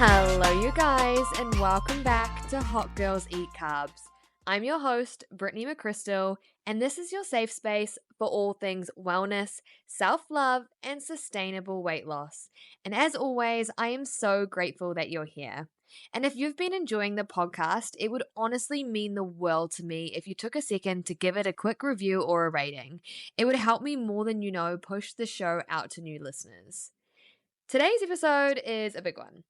Hello, you guys, and welcome back to Hot Girls Eat Carbs. I'm your host, Brittany McChrystal, and this is your safe space for all things wellness, self-love, and sustainable weight loss. And as always, I am so grateful that you're here. And if you've been enjoying the podcast, it would honestly mean the world to me if you took a second to give it a quick review or a rating. It would help me more than you know push the show out to new listeners. Today's episode is a big one.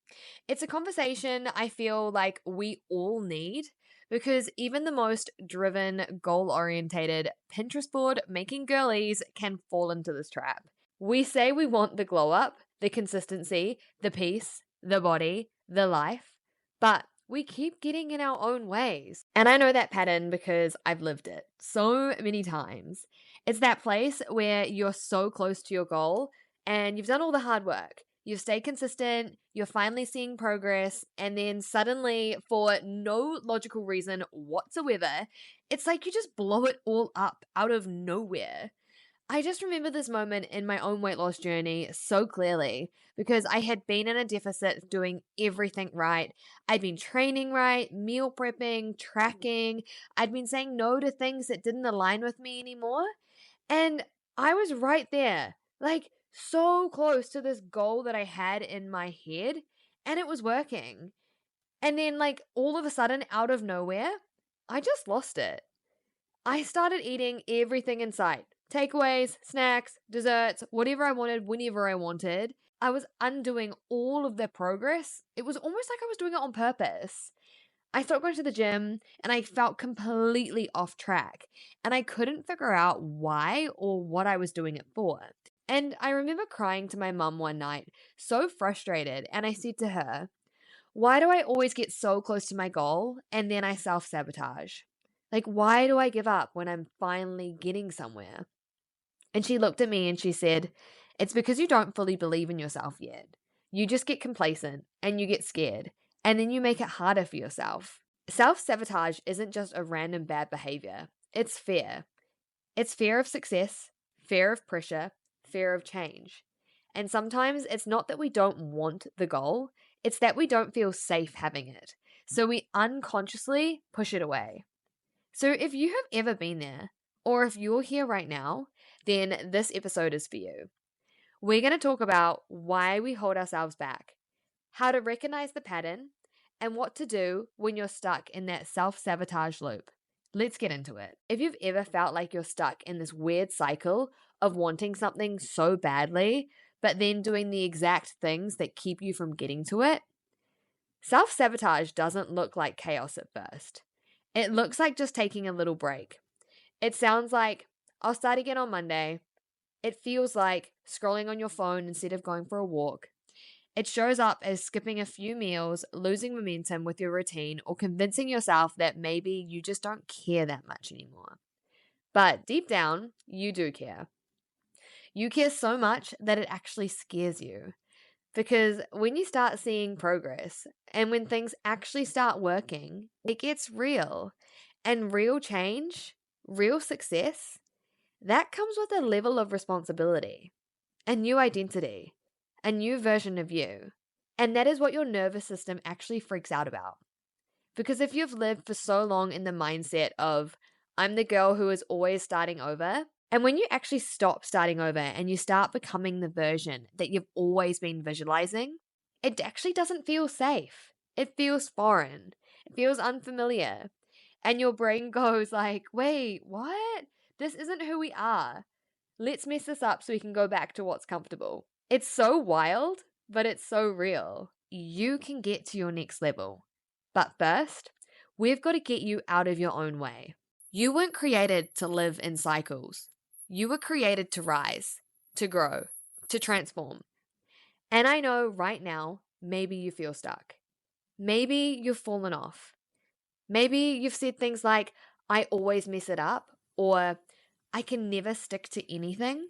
It's a conversation I feel like we all need because even the most driven, goal-orientated Pinterest board making girlies can fall into this trap. We say we want the glow up, the consistency, the peace, the body, the life, but we keep getting in our own ways. And I know that pattern because I've lived it so many times. It's that place where you're so close to your goal and you've done all the hard work. You've stayed consistent, you're finally seeing progress, and then suddenly, for no logical reason whatsoever, it's like you just blow it all up out of nowhere. I just remember this moment in my own weight loss journey so clearly because I had been in a deficit doing everything right. I'd been training right, meal prepping, tracking. I'd been saying no to things that didn't align with me anymore. And I was right there, like so close to this goal that I had in my head, and it was working. And then, like, all of a sudden, out of nowhere, I just lost it. I started eating everything in sight takeaways, snacks, desserts, whatever I wanted, whenever I wanted. I was undoing all of the progress. It was almost like I was doing it on purpose. I stopped going to the gym and I felt completely off track and I couldn't figure out why or what I was doing it for. And I remember crying to my mum one night, so frustrated, and I said to her, "Why do I always get so close to my goal and then I self-sabotage? Like, why do I give up when I'm finally getting somewhere?" And she looked at me and she said, "It's because you don't fully believe in yourself yet. You just get complacent and you get scared, and then you make it harder for yourself." Self-sabotage isn't just a random bad behavior. It's fear. It's fear of success, fear of pressure, fear of change. And sometimes it's not that we don't want the goal, it's that we don't feel safe having it. So we unconsciously push it away. So if you have ever been there, or if you're here right now, then this episode is for you. We're going to talk about why we hold ourselves back, how to recognize the pattern, and what to do when you're stuck in that self-sabotage loop. Let's get into it. If you've ever felt like you're stuck in this weird cycle of wanting something so badly, but then doing the exact things that keep you from getting to it, self-sabotage doesn't look like chaos at first. It looks like just taking a little break. It sounds like, "I'll start again on Monday." It feels like scrolling on your phone instead of going for a walk. It shows up as skipping a few meals, losing momentum with your routine, or convincing yourself that maybe you just don't care that much anymore. But deep down, you do care. You care so much that it actually scares you. Because when you start seeing progress and when things actually start working, it gets real. And real change, real success, that comes with a level of responsibility, a new identity, a new version of you. And that is what your nervous system actually freaks out about. Because if you've lived for so long in the mindset of, "I'm the girl who is always starting over," and when you actually stop starting over and you start becoming the version that you've always been visualizing, it actually doesn't feel safe. It feels foreign. It feels unfamiliar. And your brain goes like, "Wait, what? This isn't who we are. Let's mess this up so we can go back to what's comfortable." It's so wild, but it's so real. You can get to your next level. But first, we've got to get you out of your own way. You weren't created to live in cycles. You were created to rise, to grow, to transform. And I know right now, maybe you feel stuck. Maybe you've fallen off. Maybe you've said things like, "I always mess it up," or "I can never stick to anything."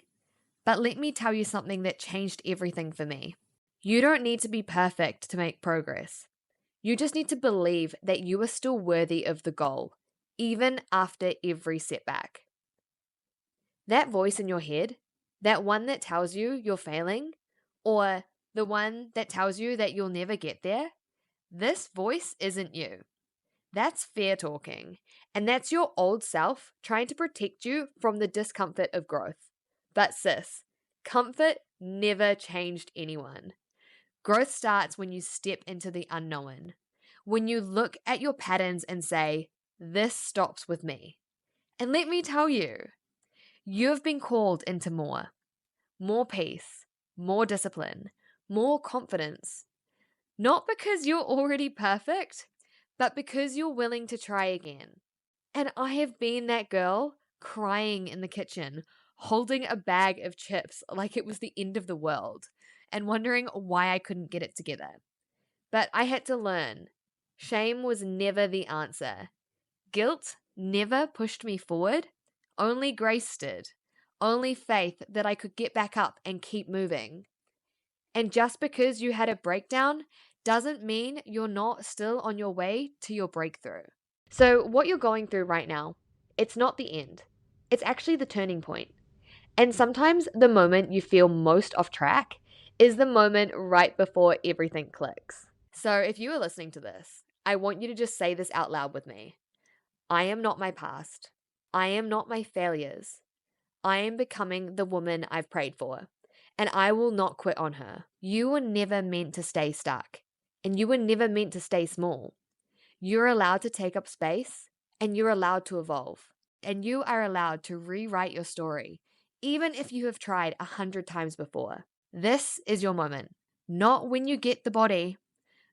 But let me tell you something that changed everything for me. You don't need to be perfect to make progress. You just need to believe that you are still worthy of the goal, even after every setback. That voice in your head, that one that tells you you're failing, or the one that tells you that you'll never get there, this voice isn't you. That's fear talking, and that's your old self trying to protect you from the discomfort of growth. But sis, comfort never changed anyone. Growth starts when you step into the unknown, when you look at your patterns and say, this stops with me. And let me tell you, you've been called into more peace, more discipline, more confidence. Not because you're already perfect, but because you're willing to try again. And I have been that girl crying in the kitchen, holding a bag of chips like it was the end of the world, and wondering why I couldn't get it together. But I had to learn. Shame was never the answer. Guilt never pushed me forward, only grace did. Only faith that I could get back up and keep moving. And just because you had a breakdown doesn't mean you're not still on your way to your breakthrough. So, what you're going through right now, it's not the end. It's actually the turning point. And sometimes the moment you feel most off track is the moment right before everything clicks. So, if you are listening to this, I want you to just say this out loud with me. I am not my past. I am not my failures. I am becoming the woman I've prayed for, and I will not quit on her. You were never meant to stay stuck, and you were never meant to stay small. You're allowed to take up space, and you're allowed to evolve, and you are allowed to rewrite your story, even if you have tried 100 times before. This is your moment, not when you get the body,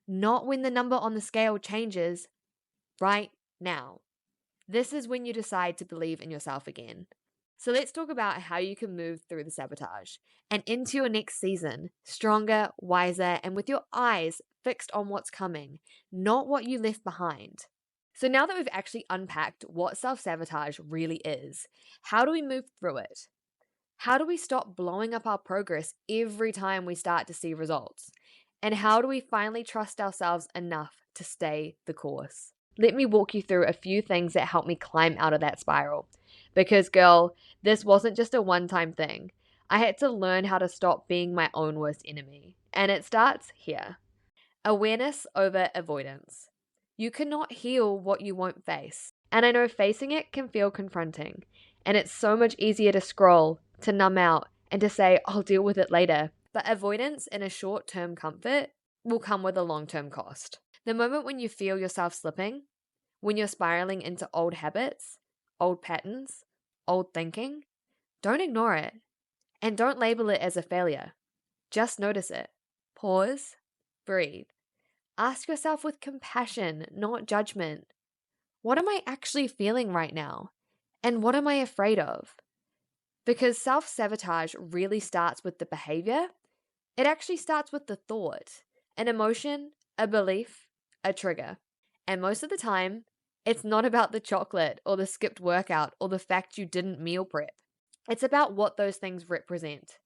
not when the number on the scale changes, right now. This is when you decide to believe in yourself again. So let's talk about how you can move through the sabotage and into your next season, stronger, wiser, and with your eyes fixed on what's coming, not what you left behind. So now that we've actually unpacked what self-sabotage really is, how do we move through it? How do we stop blowing up our progress every time we start to see results? And how do we finally trust ourselves enough to stay the course? Let me walk you through a few things that helped me climb out of that spiral. Because, girl, this wasn't just a one-time thing. I had to learn how to stop being my own worst enemy. And it starts here. Awareness over avoidance. You cannot heal what you won't face. And I know facing it can feel confronting. And it's so much easier to scroll, to numb out, and to say, I'll deal with it later. But avoidance in a short-term comfort will come with a long-term cost. The moment when you feel yourself slipping, when you're spiraling into old habits, old patterns, old thinking, don't ignore it. And don't label it as a failure. Just notice it. Pause, breathe. Ask yourself with compassion, not judgment. What am I actually feeling right now? And what am I afraid of? Because self-sabotage really starts with the behavior. It actually starts with the thought, an emotion, a belief, a trigger. And most of the time, it's not about the chocolate or the skipped workout or the fact you didn't meal prep. It's about what those things represent.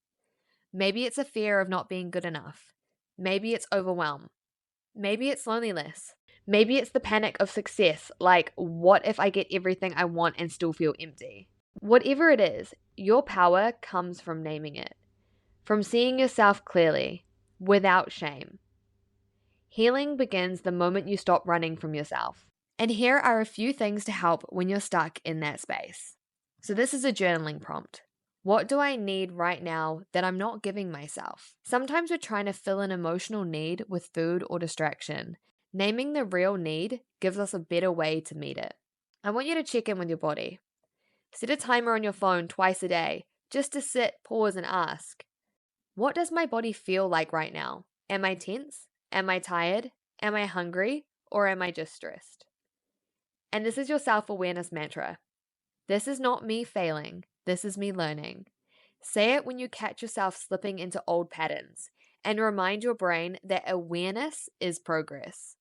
Maybe it's a fear of not being good enough. Maybe it's overwhelm. Maybe it's loneliness. Maybe it's the panic of success, like, what if I get everything I want and still feel empty? Whatever it is, your power comes from naming it, from seeing yourself clearly, without shame. Healing begins the moment you stop running from yourself. And here are a few things to help when you're stuck in that space. So this is a journaling prompt. What do I need right now that I'm not giving myself? Sometimes we're trying to fill an emotional need with food or distraction. Naming the real need gives us a better way to meet it. I want you to check in with your body. Set a timer on your phone twice a day, just to sit, pause, and ask, what does my body feel like right now? Am I tense? Am I tired? Am I hungry? Or am I just stressed? And this is your self-awareness mantra. This is not me failing. This is me learning. Say it when you catch yourself slipping into old patterns and remind your brain that awareness is progress.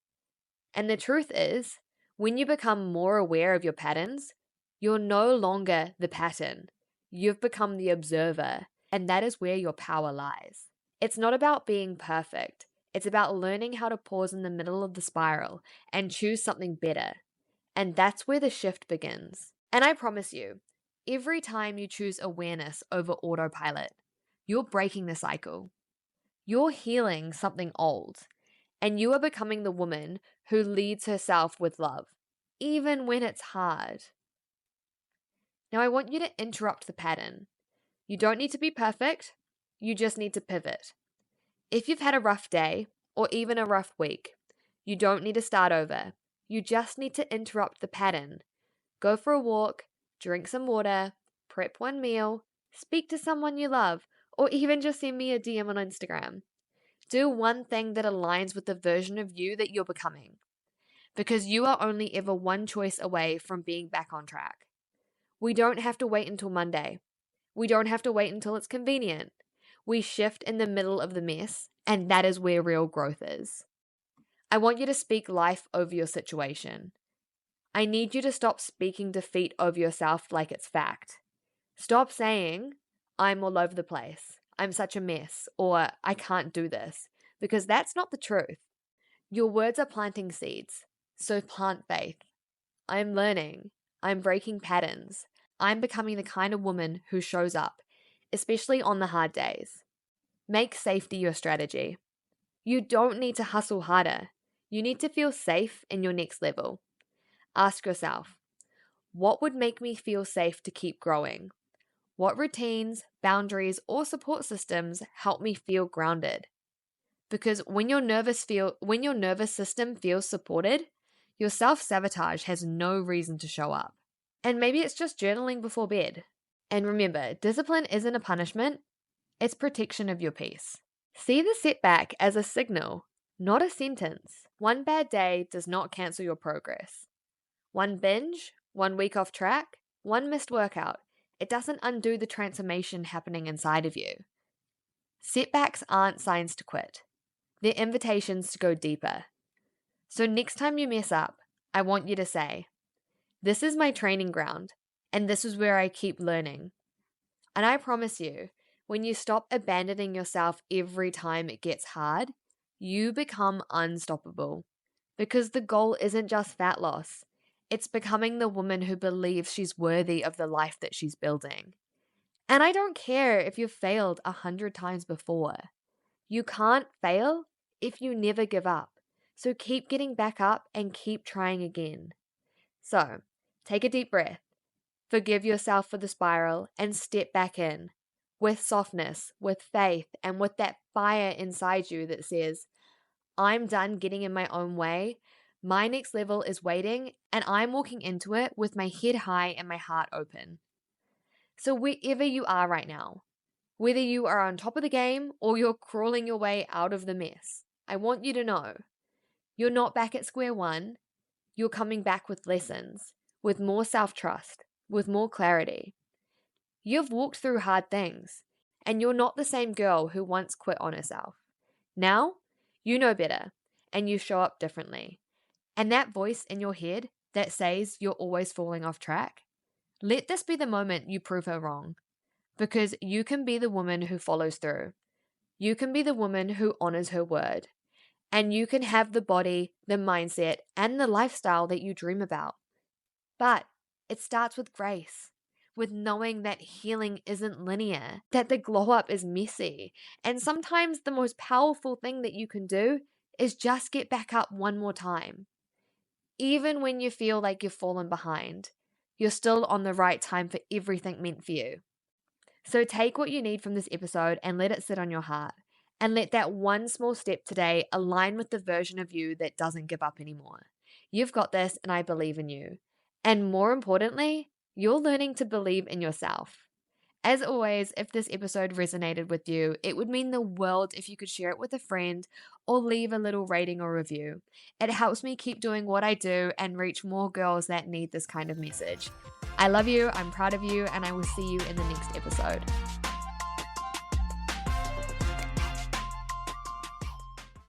And the truth is, when you become more aware of your patterns, you're no longer the pattern. You've become the observer, and that is where your power lies. It's not about being perfect. It's about learning how to pause in the middle of the spiral and choose something better. And that's where the shift begins. And I promise you, every time you choose awareness over autopilot, you're breaking the cycle. You're healing something old, and you are becoming the woman who leads herself with love, even when it's hard. Now, I want you to interrupt the pattern. You don't need to be perfect, you just need to pivot. If you've had a rough day, or even a rough week, you don't need to start over. You just need to interrupt the pattern. Go for a walk, drink some water, prep one meal, speak to someone you love, or even just send me a DM on Instagram. Do one thing that aligns with the version of you that you're becoming, because you are only ever one choice away from being back on track. We don't have to wait until Monday. We don't have to wait until it's convenient. We shift in the middle of the mess, and that is where real growth is. I want you to speak life over your situation. I need you to stop speaking defeat over yourself like it's fact. Stop saying, I'm all over the place, I'm such a mess, or I can't do this, because that's not the truth. Your words are planting seeds, so plant faith. I'm learning. I'm breaking patterns. I'm becoming the kind of woman who shows up, especially on the hard days. Make safety your strategy. You don't need to hustle harder. You need to feel safe in your next level. Ask yourself, what would make me feel safe to keep growing? What routines, boundaries, or support systems help me feel grounded? Because when your nervous system feels supported, your self-sabotage has no reason to show up. And maybe it's just journaling before bed. And remember, discipline isn't a punishment, it's protection of your peace. See the setback as a signal, not a sentence. One bad day does not cancel your progress. One binge, 1 week off track, one missed workout, it doesn't undo the transformation happening inside of you. Setbacks aren't signs to quit. They're invitations to go deeper. So next time you mess up, I want you to say, this is my training ground, and this is where I keep learning. And I promise you, when you stop abandoning yourself every time it gets hard, you become unstoppable. Because the goal isn't just fat loss. It's becoming the woman who believes she's worthy of the life that she's building. And I don't care if you've failed 100 times before. You can't fail if you never give up. So keep getting back up and keep trying again. So, take a deep breath. Forgive yourself for the spiral and step back in with softness, with faith, and with that fire inside you that says, I'm done getting in my own way. My next level is waiting, and I'm walking into it with my head high and my heart open. So wherever you are right now, whether you are on top of the game or you're crawling your way out of the mess, I want you to know you're not back at square one. You're coming back with lessons, with more self-trust, with more clarity. You've walked through hard things, and you're not the same girl who once quit on herself. Now, you know better, and you show up differently. And that voice in your head that says you're always falling off track, let this be the moment you prove her wrong. Because you can be the woman who follows through. You can be the woman who honors her word. And you can have the body, the mindset, and the lifestyle that you dream about. But it starts with grace, with knowing that healing isn't linear, that the glow up is messy. And sometimes the most powerful thing that you can do is just get back up one more time. Even when you feel like you've fallen behind, you're still on the right time for everything meant for you. So take what you need from this episode and let it sit on your heart. And let that one small step today align with the version of you that doesn't give up anymore. You've got this, and I believe in you. And more importantly, you're learning to believe in yourself. As always, if this episode resonated with you, it would mean the world if you could share it with a friend or leave a little rating or review. It helps me keep doing what I do and reach more girls that need this kind of message. I love you, I'm proud of you, and I will see you in the next episode.